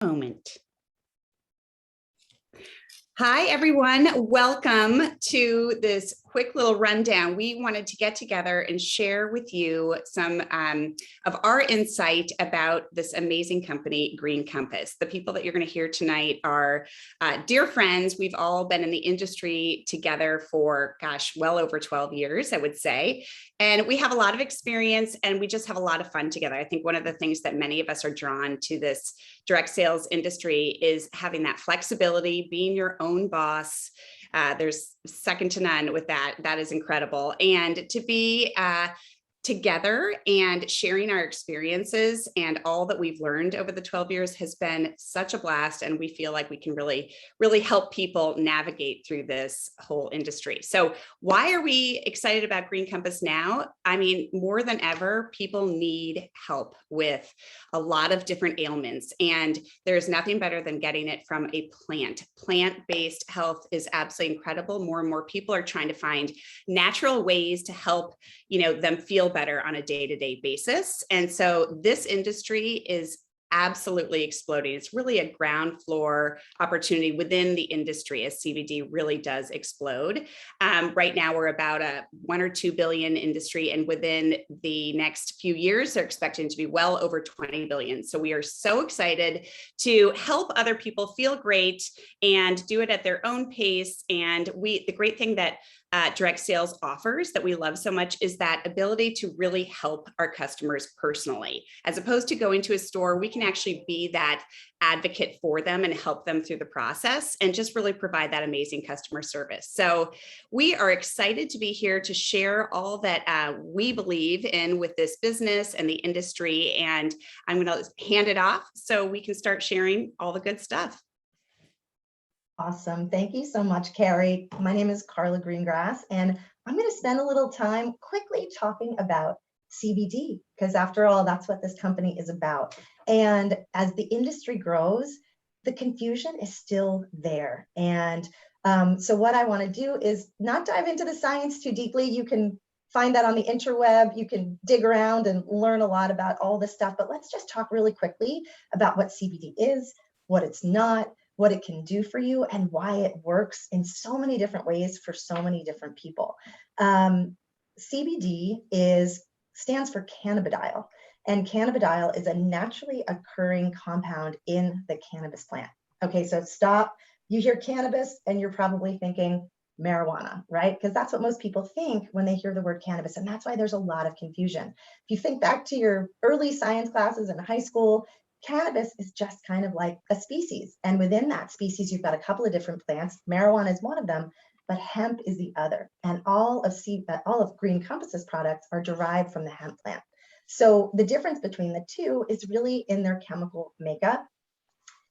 Moment. Hi, everyone. Welcome to this quick little rundown. We wanted to get together and share with you some of our insight about this amazing company, Green Compass. The people that you're going to hear tonight are dear friends. We've all been in the industry together for, gosh, well over 12 years, I would say. And we have a lot of experience and we just have a lot of fun together. I think one of the things that many of us are drawn to this direct sales industry is having that flexibility, being your own boss. There's second to none with that. That is incredible. And to be together and sharing our experiences and all that we've learned over the 12 years has been such a blast. And we feel like we can really help people navigate through this whole industry. So why are we excited about Green Compass now? I mean, more than ever, people need help with a lot of different ailments, and there's nothing better than getting it from a plant. Plant-based health is absolutely incredible. More and more people are trying to find natural ways to help, them feel better on a day-to-day basis. And so this industry is absolutely exploding. It's really a ground floor opportunity within the industry as CBD really does explode. Right now, we're about a 1 or 2 billion industry, and within the next few years, they're expecting to be well over 20 billion. So we are so excited to help other people feel great and do it at their own pace. And the great thing that direct sales offers that we love so much is that ability to really help our customers personally. As opposed to going to a store, we can actually be that advocate for them and help them through the process and just really provide that amazing customer service. So we are excited to be here to share all that we believe in with this business and the industry. And I'm going to hand it off so we can start sharing all the good stuff. Awesome. Thank you so much, Carrie. My name is Carla Greengrass, and I'm going to spend a little time quickly talking about CBD, because after all, that's what this company is about. And as the industry grows, the confusion is still there. And so what I want to do is not dive into the science too deeply. You can find that on the interweb. You can dig around and learn a lot about all this stuff. But let's just talk really quickly about what CBD is, what it's not, what it can do for you, and why it works in so many different ways for so many different people. CBD stands for cannabidiol, and cannabidiol is a naturally occurring compound in the cannabis plant. Okay, so stop. You hear cannabis and you're probably thinking marijuana, right? Because that's what most people think when they hear the word cannabis, and that's why there's a lot of confusion. If you think back to your early science classes in high school, cannabis is just kind of like a species. And within that species, you've got a couple of different plants. Marijuana is one of them, but hemp is the other. And all of Green Compass's products are derived from the hemp plant. So the difference between the two is really in their chemical makeup.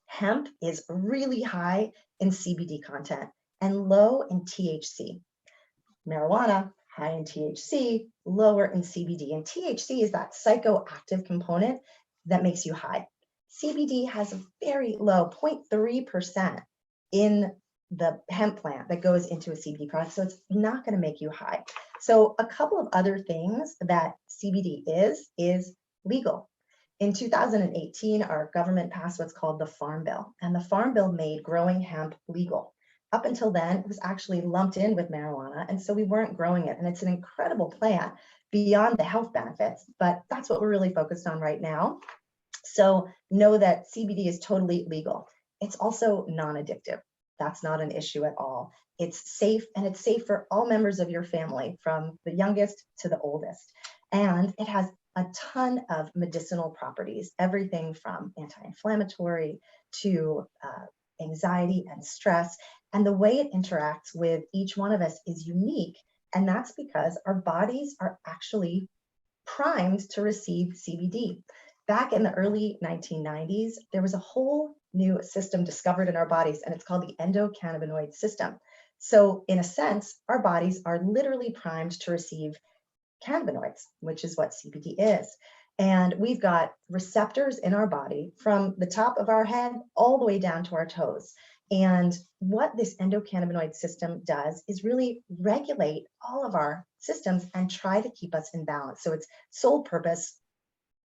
Hemp is really high in CBD content and low in THC. Marijuana, high in THC, lower in CBD. And THC is that psychoactive component that makes you high. CBD has a very low 0.3% in the hemp plant that goes into a CBD product, so it's not going to make you high. So a couple of other things that CBD is legal. In 2018, our government passed what's called the Farm Bill, and the Farm Bill made growing hemp legal. Up until then, it was actually lumped in with marijuana, and so we weren't growing it. And it's an incredible plant beyond the health benefits, but that's what we're really focused on right now. So know that CBD is totally legal. It's also non-addictive. That's not an issue at all. It's safe, and it's safe for all members of your family, from the youngest to the oldest. And it has a ton of medicinal properties, everything from anti-inflammatory to anxiety and stress. And the way it interacts with each one of us is unique. And that's because our bodies are actually primed to receive CBD. Back in the early 1990s, there was a whole new system discovered in our bodies, and it's called the endocannabinoid system. So in a sense, our bodies are literally primed to receive cannabinoids, which is what CBD is. And we've got receptors in our body from the top of our head all the way down to our toes. And what this endocannabinoid system does is really regulate all of our systems and try to keep us in balance. So its sole purpose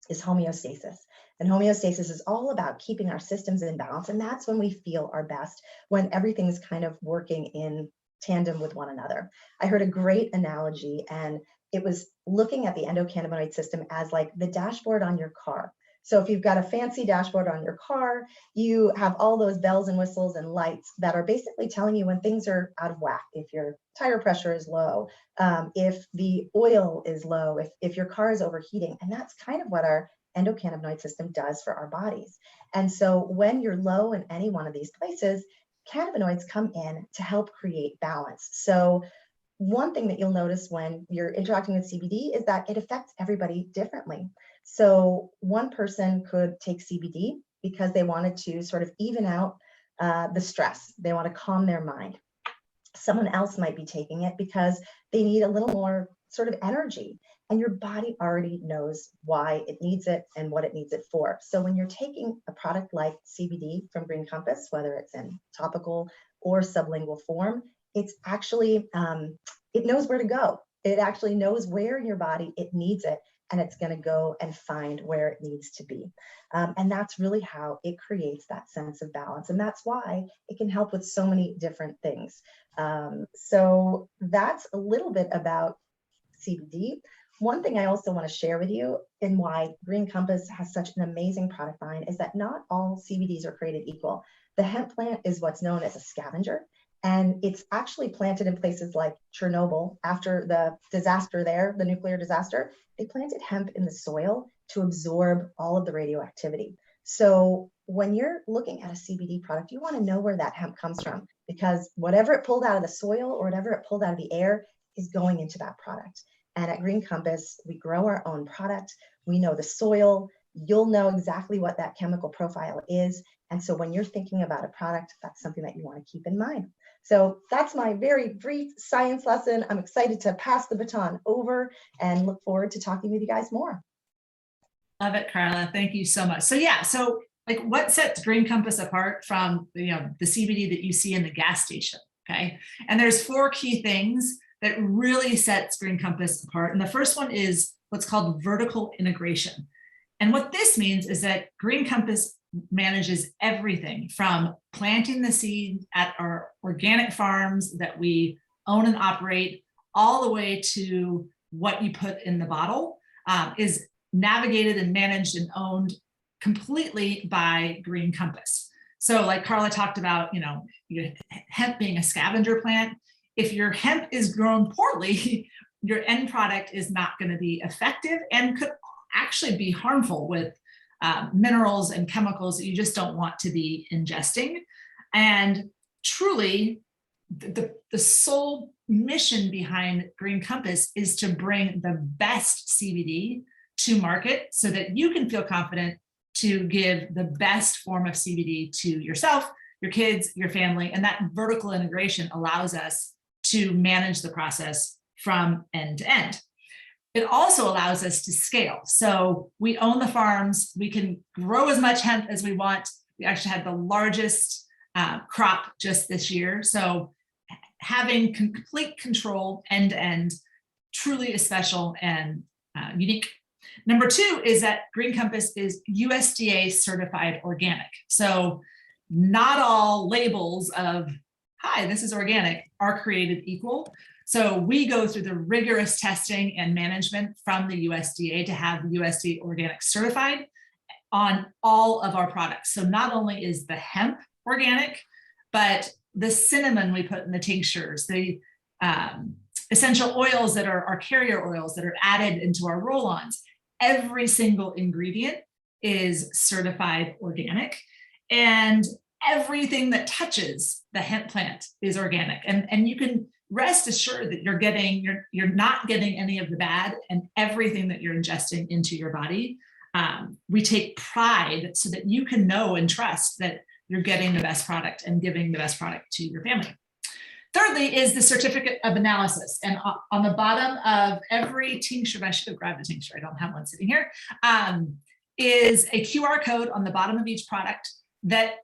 is homeostasis. And homeostasis is all about keeping our systems in balance. And that's when we feel our best, when everything's kind of working in tandem with one another. I heard a great analogy, and it was looking at the endocannabinoid system as like the dashboard on your car. So if you've got a fancy dashboard on your car, you have all those bells and whistles and lights that are basically telling you when things are out of whack, if your tire pressure is low, if the oil is low, if your car is overheating. And that's kind of what our endocannabinoid system does for our bodies. And so when you're low in any one of these places, cannabinoids come in to help create balance. So one thing that you'll notice when you're interacting with CBD is that it affects everybody differently. So one person could take CBD because they wanted to sort of even out the stress. They want to calm their mind. Someone else might be taking it because they need a little more sort of energy. And your body already knows why it needs it and what it needs it for. So when you're taking a product like CBD from Green Compass, whether it's in topical or sublingual form, it's actually, it knows where to go. It actually knows where in your body it needs it, and it's going to go and find where it needs to be. And that's really how it creates that sense of balance. And that's why it can help with so many different things. So that's a little bit about CBD. One thing I also want to share with you, and why Green Compass has such an amazing product line, is that not all CBDs are created equal. The hemp plant is what's known as a scavenger, and it's actually planted in places like Chernobyl. After the disaster there, the nuclear disaster, they planted hemp in the soil to absorb all of the radioactivity. So when you're looking at a CBD product, you want to know where that hemp comes from, because whatever it pulled out of the soil or whatever it pulled out of the air is going into that product. And at Green Compass, we grow our own product. We know the soil. You'll know exactly what that chemical profile is. And so when you're thinking about a product, that's something that you want to keep in mind. So that's my very brief science lesson. I'm excited to pass the baton over and look forward to talking with you guys more. Love it, Carla. Thank you so much. So yeah, so like what sets Green Compass apart from the CBD that you see in the gas station, okay? And there's 4 key things that really sets Green Compass apart. And the first one is what's called vertical integration. And what this means is that Green Compass manages everything from planting the seed at our organic farms that we own and operate, all the way to what you put in the bottle, is navigated and managed and owned completely by Green Compass. So like Carla talked about, hemp being a scavenger plant. If your hemp is grown poorly, your end product is not going to be effective and could actually be harmful with minerals and chemicals that you just don't want to be ingesting. And truly, the sole mission behind Green Compass is to bring the best CBD to market so that you can feel confident to give the best form of CBD to yourself, your kids, your family. And that vertical integration allows us to manage the process from end to end. It also allows us to scale. So we own the farms, we can grow as much hemp as we want. We actually had the largest crop just this year. So having complete control end to end truly is special and unique. Number 2 is that Green Compass is USDA certified organic. So not all labels of, hi, this is organic, are created equal. So we go through the rigorous testing and management from the USDA to have USDA organic certified on all of our products. So not only is the hemp organic, but the cinnamon we put in the tinctures, the essential oils that are our carrier oils that are added into our roll-ons, every single ingredient is certified organic. And everything that touches the hemp plant is organic. And you can rest assured that you're not getting any of the bad, and everything that you're ingesting into your body. We take pride so that you can know and trust that you're getting the best product and giving the best product to your family. Thirdly is the certificate of analysis. And on the bottom of every tincture, I should have grabbed a tincture, I don't have one sitting here, is a QR code on the bottom of each product that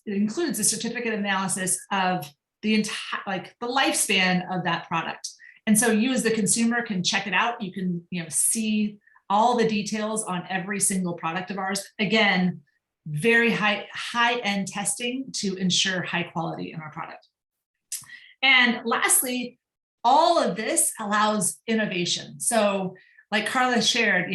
includes a certificate of analysis of the entire, the lifespan of that product. And so you as the consumer can check it out. You can see all the details on every single product of ours. Again, very high-end testing to ensure high quality in our product. And lastly, all of this allows innovation. So like Carla shared,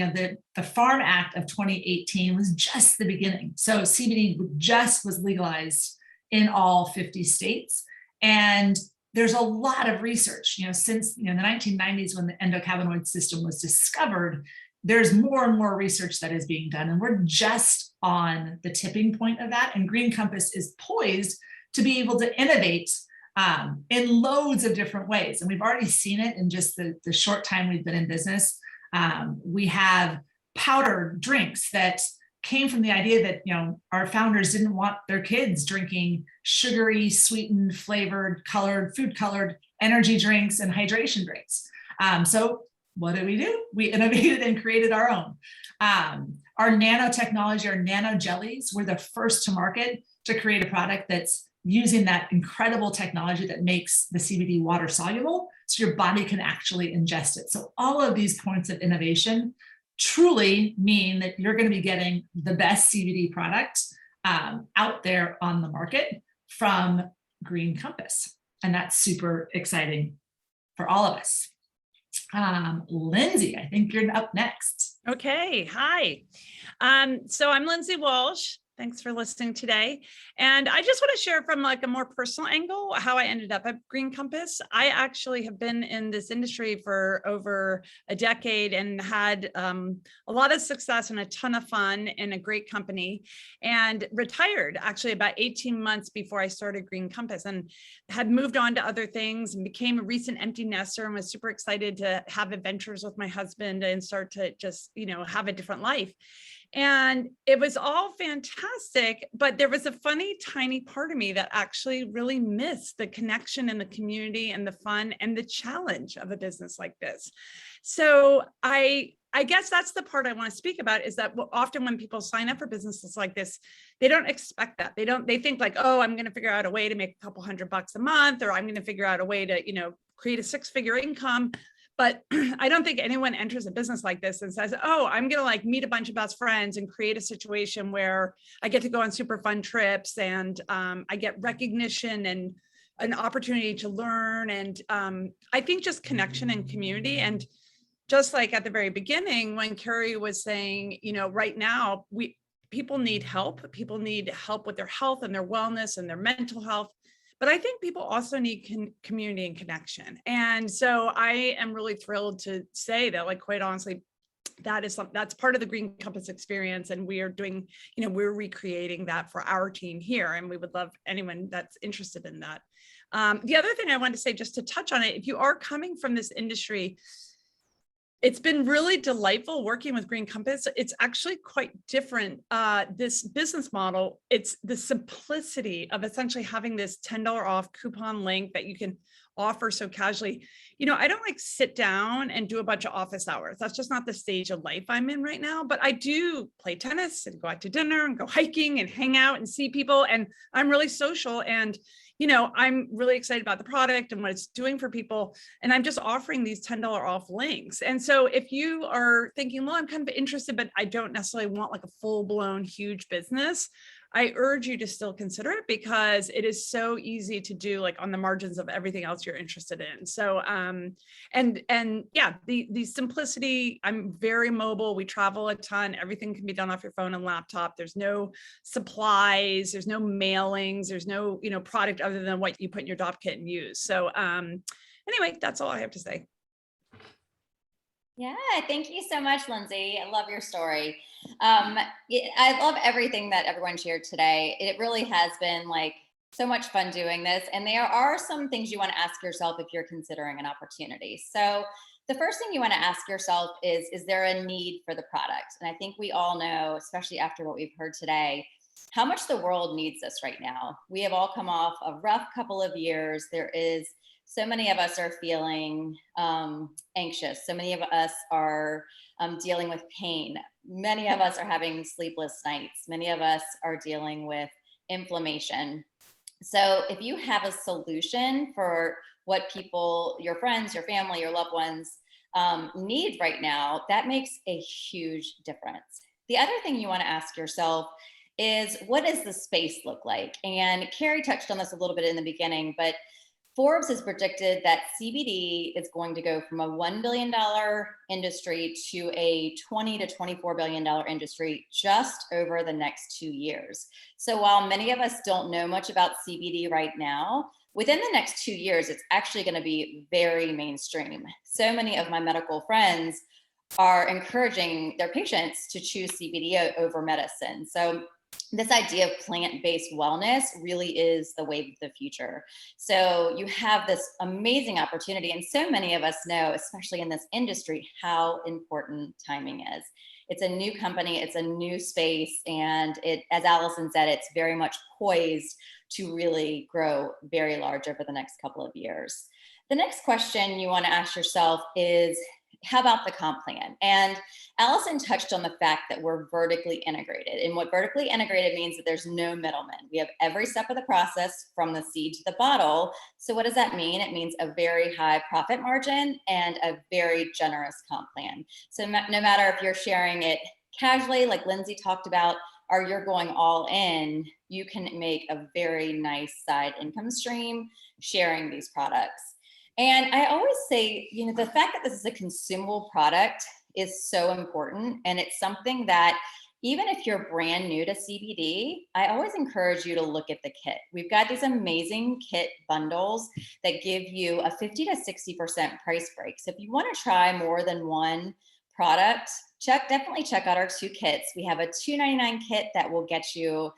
the Farm Act of 2018 was just the beginning. So CBD just was legalized in all 50 states. And there's a lot of research, since the 1990s when the endocannabinoid system was discovered, there's more and more research that is being done. And we're just on the tipping point of that. And Green Compass is poised to be able to innovate in loads of different ways. And we've already seen it in just the short time we've been in business. We have powdered drinks that came from the idea that our founders didn't want their kids drinking sugary, sweetened, flavored, food colored energy drinks and hydration drinks. So what did? We innovated and created our own. Our nanotechnology, our nano jellies, were the first to market to create a product that's using that incredible technology that makes the CBD water soluble, so your body can actually ingest it. So all of these points of innovation truly mean that you're going to be getting the best CBD product out there on the market from Green Compass. And that's super exciting for all of us. Lindsay, I think you're up next. Okay, hi. So I'm Lindsay Walsh. Thanks for listening today. And I just want to share from like a more personal angle how I ended up at Green Compass. I actually have been in this industry for over a decade and had a lot of success and a ton of fun in a great company, and retired actually about 18 months before I started Green Compass, and had moved on to other things and became a recent empty nester and was super excited to have adventures with my husband and start to just, have a different life. And it was all fantastic, but there was a funny, tiny part of me that actually really missed the connection and the community and the fun and the challenge of a business like this. So I guess that's the part I want to speak about, is that often when people sign up for businesses like this, they don't expect that. They think like, oh, I'm going to figure out a way to make a couple $100 a month, or I'm going to figure out a way to, create a 6-figure income. But I don't think anyone enters a business like this and says, oh, I'm going to like meet a bunch of best friends and create a situation where I get to go on super fun trips and I get recognition and an opportunity to learn. And I think just connection and community. And just like at the very beginning, when Carrie was saying, right now, people need help. People need help with their health and their wellness and their mental health. But I think people also need community and connection. And so I am really thrilled to say that, like, quite honestly, that's part of the Green Compass experience. And we are doing, we're recreating that for our team here. And we would love anyone that's interested in that. The other thing I wanted to say, just to touch on it, if you are coming from this industry, it's been really delightful working with Green Compass. It's actually quite different. This business model, it's the simplicity of essentially having this $10 off coupon link that you can offer so casually. I don't like sit down and do a bunch of office hours. That's just not the stage of life I'm in right now. But I do play tennis and go out to dinner and go hiking and hang out and see people. And I'm really social. And I'm really excited about the product and what it's doing for people. And I'm just offering these $10 off links. And so if you are thinking, well, I'm kind of interested, but I don't necessarily want like a full-blown huge business, I urge you to still consider it, because it is so easy to do, like on the margins of everything else you're interested in. So, and yeah, the simplicity, I'm very mobile. We travel a ton. Everything can be done off your phone and laptop. There's no supplies, there's no mailings, there's no, product other than what you put in your drop kit and use. So, anyway, that's all I have to say. Yeah, thank you so much, Lindsay. I love your story. I love everything that everyone shared today. It really has been like so much fun doing this. And there are some things you want to ask yourself if you're considering an opportunity. So the first thing you want to ask yourself is there a need for the product? And I think we all know, especially after what we've heard today, how much the world needs this right now. We have all come off a rough couple of years. So many of us are feeling anxious. So many of us are dealing with pain. Many of us are having sleepless nights. Many of us are dealing with inflammation. So if you have a solution for what people, your friends, your family, your loved ones need right now, that makes a huge difference. The other thing you want to ask yourself is, what does the space look like? And Carrie touched on this a little bit in the beginning, but Forbes has predicted that CBD is going to go from a $1 billion industry to a $20 to $24 billion industry just over the next 2 years. So while many of us don't know much about CBD right now, within the next 2 years, it's actually going to be very mainstream. So many of my medical friends are encouraging their patients to choose CBD over medicine. So this idea of plant-based wellness really is the wave of the future. So you have this amazing opportunity, and so many of us know, especially in this industry, how important timing is. It's a new company, it's a new space, and it, as Allison said, it's very much poised to really grow very large over the next couple of years. The next question you want to ask yourself is, how about the comp plan? And Allison touched on the fact that we're vertically integrated. And what vertically integrated means that there's no middleman. We have every step of the process from the seed to the bottle. So what does that mean? It means a very high profit margin and a very generous comp plan. So no matter if you're sharing it casually, like Lindsay talked about, or you're going all in, you can make a very nice side income stream sharing these products. And I always say, you know, the fact that this is a consumable product is so important. And it's something that even if you're brand new to CBD, I always encourage you to look at the kit. We've got these amazing kit bundles that give you a 50 to 60% price break. So if you want to try more than one product, definitely check out our 2 kits. We have a $2.99 kit that will get you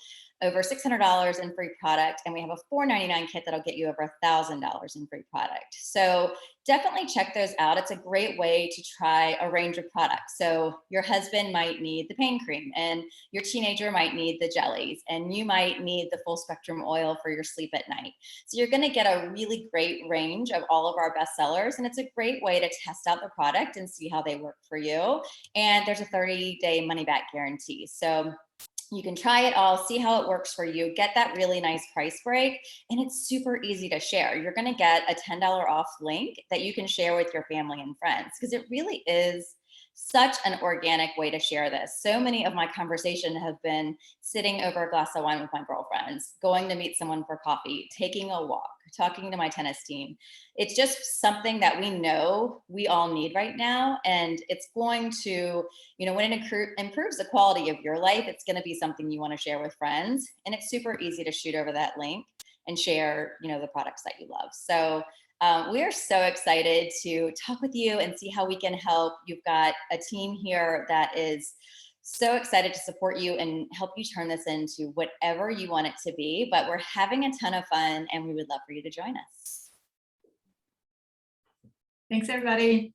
over $600 in free product, and we have a $4.99 kit that'll get you over $1,000 in free product. So definitely check those out. It's a great way to try a range of products. So your husband might need the pain cream, and your teenager might need the jellies, and you might need the full spectrum oil for your sleep at night. So you're going to get a really great range of all of our best sellers, and it's a great way to test out the product and see how they work for you. And there's a 30-day money-back guarantee. So you can try it all, see how it works for you, get that really nice price break, and it's super easy to share. You're gonna get a $10 off link that you can share with your family and friends, because it really is such an organic way to share this. So many of my conversations have been sitting over a glass of wine with my girlfriends, going to meet someone for coffee, taking a walk, talking to my tennis team. It's just something that we know we all need right now. And it's going to, you know, when it improves the quality of your life, it's going to be something you want to share with friends. And it's super easy to shoot over that link and share, you know, the products that you love. So we are so excited to talk with you and see how we can help. You've got a team here that is so excited to support you and help you turn this into whatever you want it to be. But we're having a ton of fun, and we would love for you to join us. Thanks, everybody.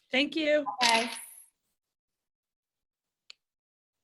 Thank you. Bye, guys.